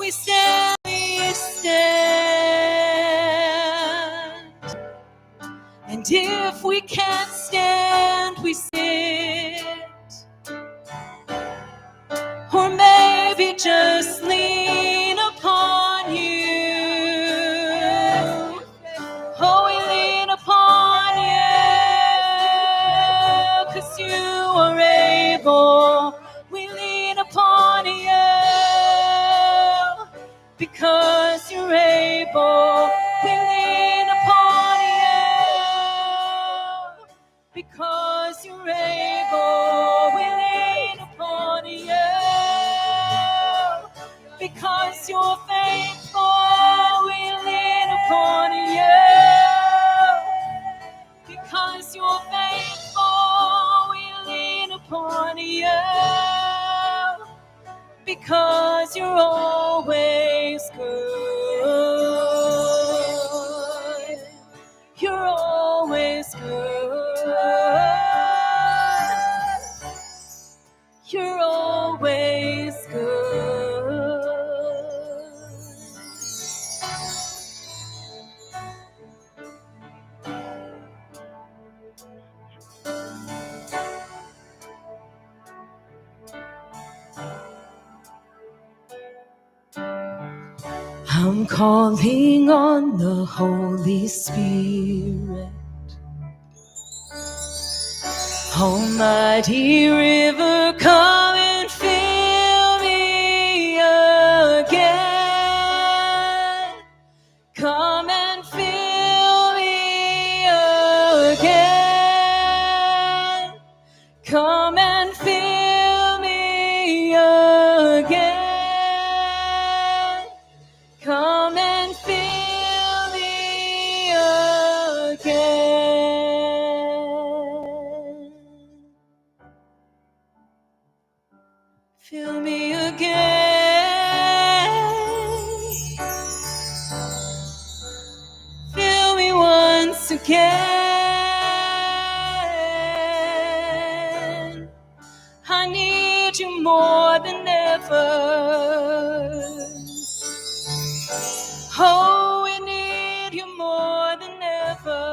we stand, we stand. And if we can't stand, we sit. Or maybe just lean upon you. Oh, we lean upon you, 'cause you are able. We lean upon you, because you're able. We lean upon you, because you're able. We lean upon you, because you're faithful. We lean upon you, because you're faithful. We lean upon you, because you're always good. You're always good. You're always good. I'm calling on the Holy Spirit, almighty river, come and fill me again. Come and fill me again. Come and fill me again. Come and fill me again. Fill me again. Fill me once again. I need you more than ever. Oh, we need you more than ever.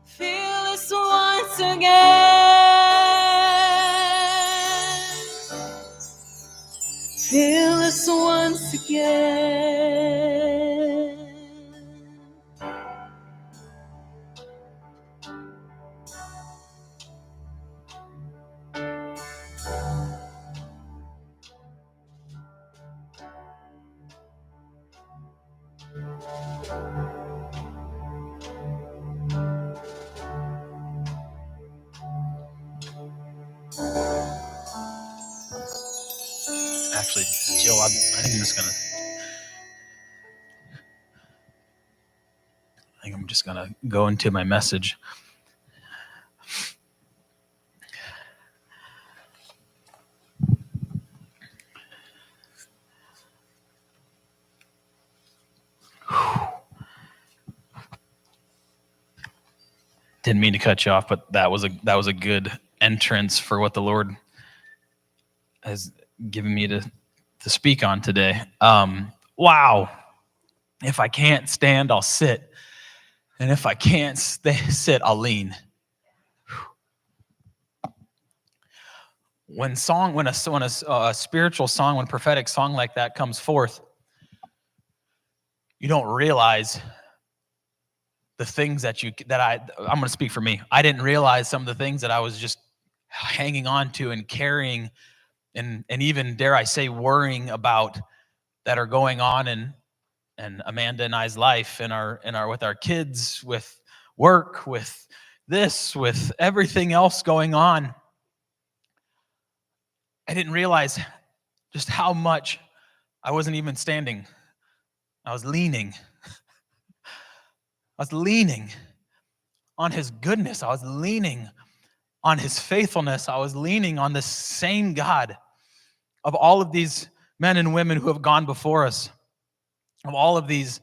Fill us once again. Fill us once again. Actually, Joe, I think I'm just gonna go into my message. Didn't mean to cut you off, but that was a good entrance for what the Lord has given me to speak on today. Wow. If I can't stand, I'll sit. And if I can't sit, I'll lean. When a spiritual song, when prophetic song like that comes forth, you don't realize the things I'm going to speak for me. I didn't realize some of the things that I was just hanging on to and carrying and even, dare I say, worrying about that are going on in Amanda and I's life, in our with our kids, with work, with this, with everything else going on. I didn't realize just how much I wasn't even standing. I was leaning. I was leaning on his goodness. I was leaning on his faithfulness. I was leaning on the same God of all of these men and women who have gone before us, of all of these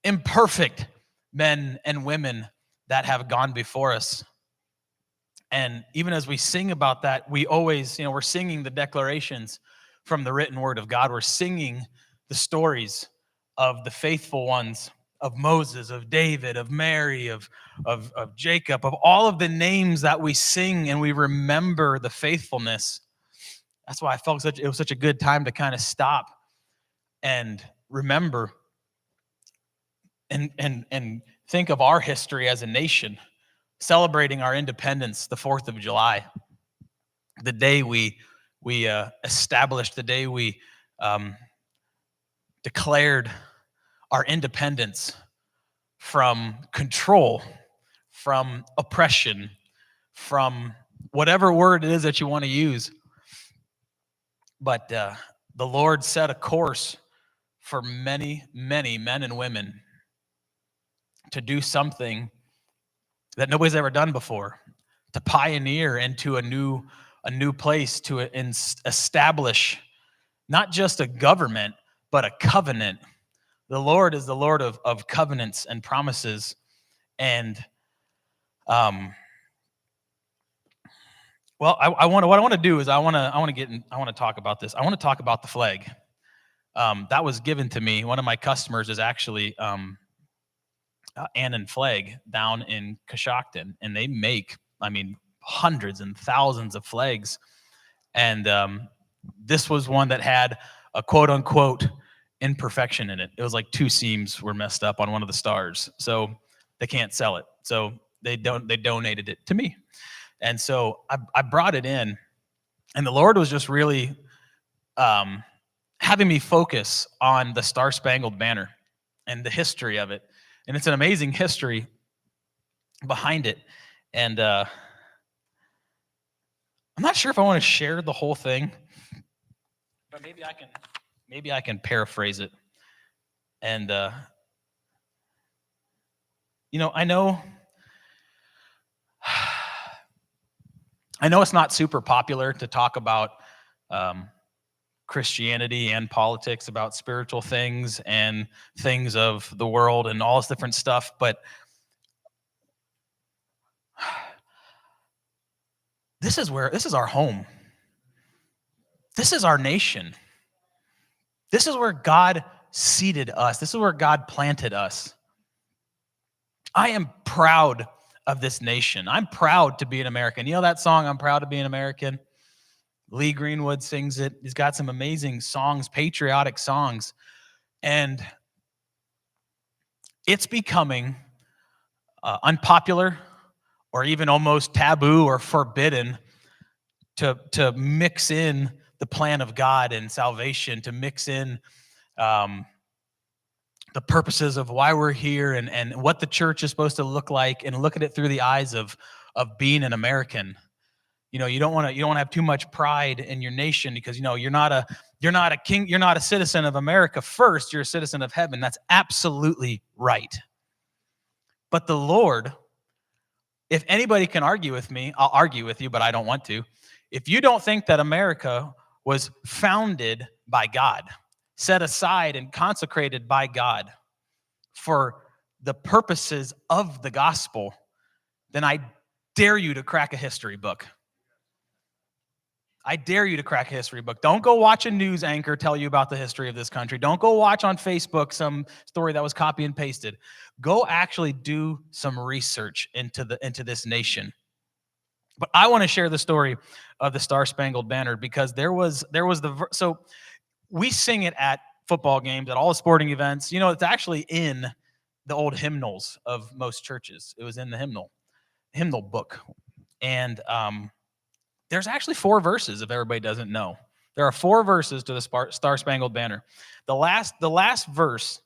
imperfect men and women that have gone before us. And even as we sing about that, we always, we're singing the declarations from the written word of God. We're singing the stories of the faithful ones, of Moses, of David, of Mary, of Jacob, of all of the names that we sing, and we remember the faithfulness. That's why I felt it was such a good time to kind of stop and remember and think of our history as a nation, celebrating our independence, the 4th of July, the day we established, the day we declared our independence from control, from oppression, from whatever word it is that you want to use. But the Lord set a course for many, many men and women to do something that nobody's ever done before, to pioneer into a new place, to establish not just a government, but a covenant. The Lord is the Lord of covenants and promises. And what I want to do is I want to talk about this. I want to talk about the flag. That was given to me. One of my customers is actually Annan Flag down in Coshocton, and they make, hundreds and thousands of flags. And this was one that had a quote unquote imperfection in it. It was like 2 seams were messed up on one of the stars, so they can't sell it. So they donated it to me, and so I brought it in, and the Lord was just really having me focus on the Star Spangled Banner and the history of it. And it's an amazing history behind it. And I'm not sure if I want to share the whole thing, but maybe I can paraphrase it. And I know it's not super popular to talk about Christianity and politics, about spiritual things and things of the world and all this different stuff, but this is our home. This is our nation. This is where God seated us. This is where God planted us. I am proud of this nation. I'm proud to be an American. You know that song, I'm Proud to Be an American? Lee Greenwood sings it. He's got some amazing songs, patriotic songs. And it's becoming unpopular or even almost taboo or forbidden to mix in the plan of God and salvation, to mix in the purposes of why we're here and what the church is supposed to look like, and look at it through the eyes of being an American. You don't want to have too much pride in your nation, because you're not a king, you're not a citizen of America first, you're a citizen of heaven. That's absolutely right. But the Lord, if anybody can argue with me, I'll argue with you, but I don't want to. If you don't think that America was founded by God, set aside and consecrated by God for the purposes of the gospel, then I dare you to crack a history book. I dare you to crack a history book. Don't go watch a news anchor tell you about the history of this country. Don't go watch on Facebook some story that was copy and pasted. Go actually do some research into this nation. But I want to share the story of the Star Spangled Banner, because so we sing it at football games, at all the sporting events. It's actually in the old hymnals of most churches. It was in the hymnal book. And there's actually 4 verses, if everybody doesn't know. There are 4 verses to the Star Spangled Banner. The last verse,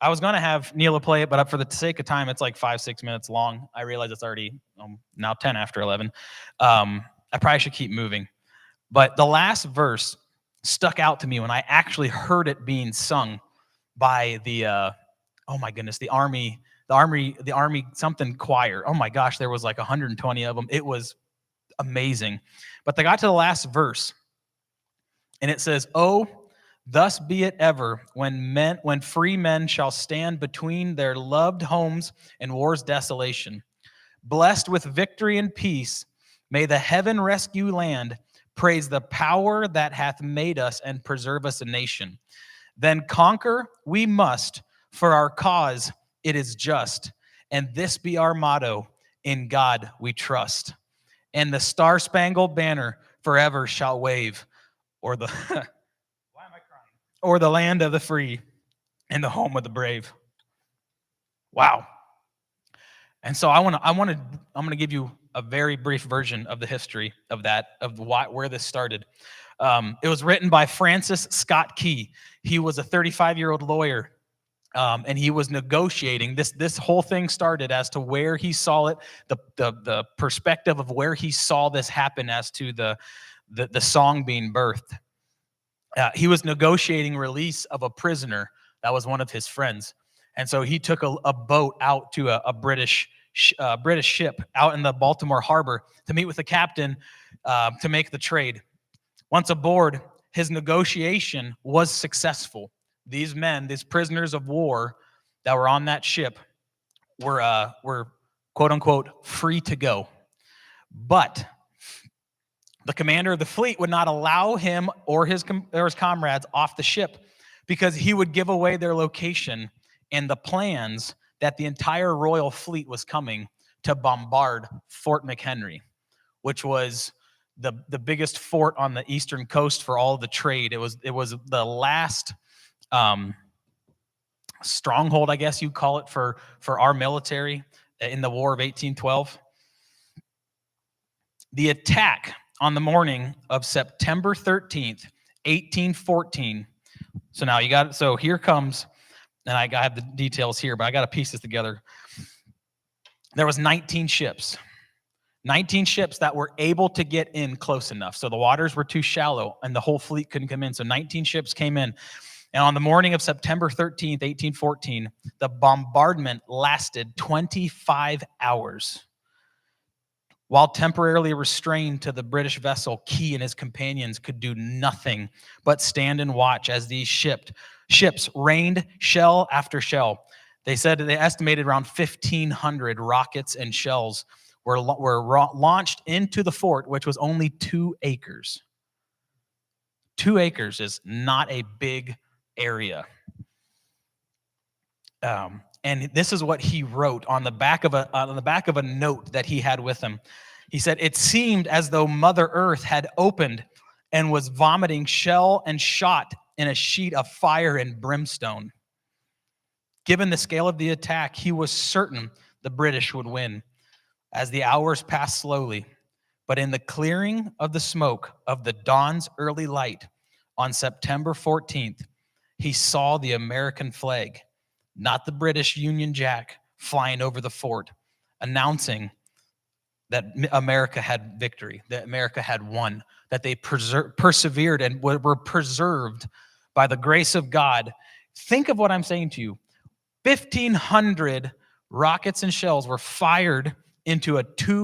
I was going to have Neela play it, but for the sake of time, it's like 5-6 minutes long. I realize it's already now 10 after 11. I probably should keep moving. But the last verse stuck out to me when I actually heard it being sung by the Army something choir. Oh my gosh, there was like 120 of them. It was amazing. But they got to the last verse, and it says, "Oh, thus be it ever when free men shall stand between their loved homes and war's desolation, blessed with victory and peace, May the heaven rescue land praise the power that hath made us and preserve us a nation. Then conquer we must, for our cause it is just, and this be our motto, in God we trust. And the star-spangled banner forever shall wave, or the why am I crying? Or the land of the free and the home of the brave. Wow. And so I'm gonna give you a very brief version of the history of that, of where this started. It was written by Francis Scott Key. He was a 35-year-old lawyer, and he was negotiating. This whole thing started as to where he saw it, the perspective of where he saw this happen as to the song being birthed. He was negotiating release of a prisoner that was one of his friends. And so he took a boat out to a British ship out in the Baltimore harbor to meet with the captain to make the trade. Once aboard, his negotiation was successful. These men, these prisoners of war that were on that ship, were quote unquote free to go. But the commander of the fleet would not allow him or his comrades off the ship because he would give away their location and the plans that the entire royal fleet was coming to bombard Fort McHenry, which was the biggest fort on the eastern coast for all the trade. It was the last stronghold, I guess you'd call it, for our military in the War of 1812. The attack on the morning of September 13th, 1814. So here comes, and I have the details here, but I got to piece this together. There was 19 ships that were able to get in close enough. So the waters were too shallow and the whole fleet couldn't come in. So 19 ships came in. And on the morning of September 13th, 1814, the bombardment lasted 25 hours. While temporarily restrained to the British vessel, Key and his companions could do nothing but stand and watch as these ships rained shell after shell. They estimated around 1,500 rockets and shells were launched into the fort, which was only 2 acres. 2 acres is not a big area. And this is what he wrote on the back of a note that he had with him. He said, "It seemed as though Mother Earth had opened and was vomiting shell and shot in a sheet of fire and brimstone." Given the scale of the attack, he was certain the British would win. As the hours passed slowly, but in the clearing of the smoke of the dawn's early light on September 14th, he saw the American flag, not the British Union Jack, flying over the fort, announcing that America had victory, that America had won, that they persevered and were preserved by the grace of God. Think of what I'm saying to you. 1,500 rockets and shells were fired into a 2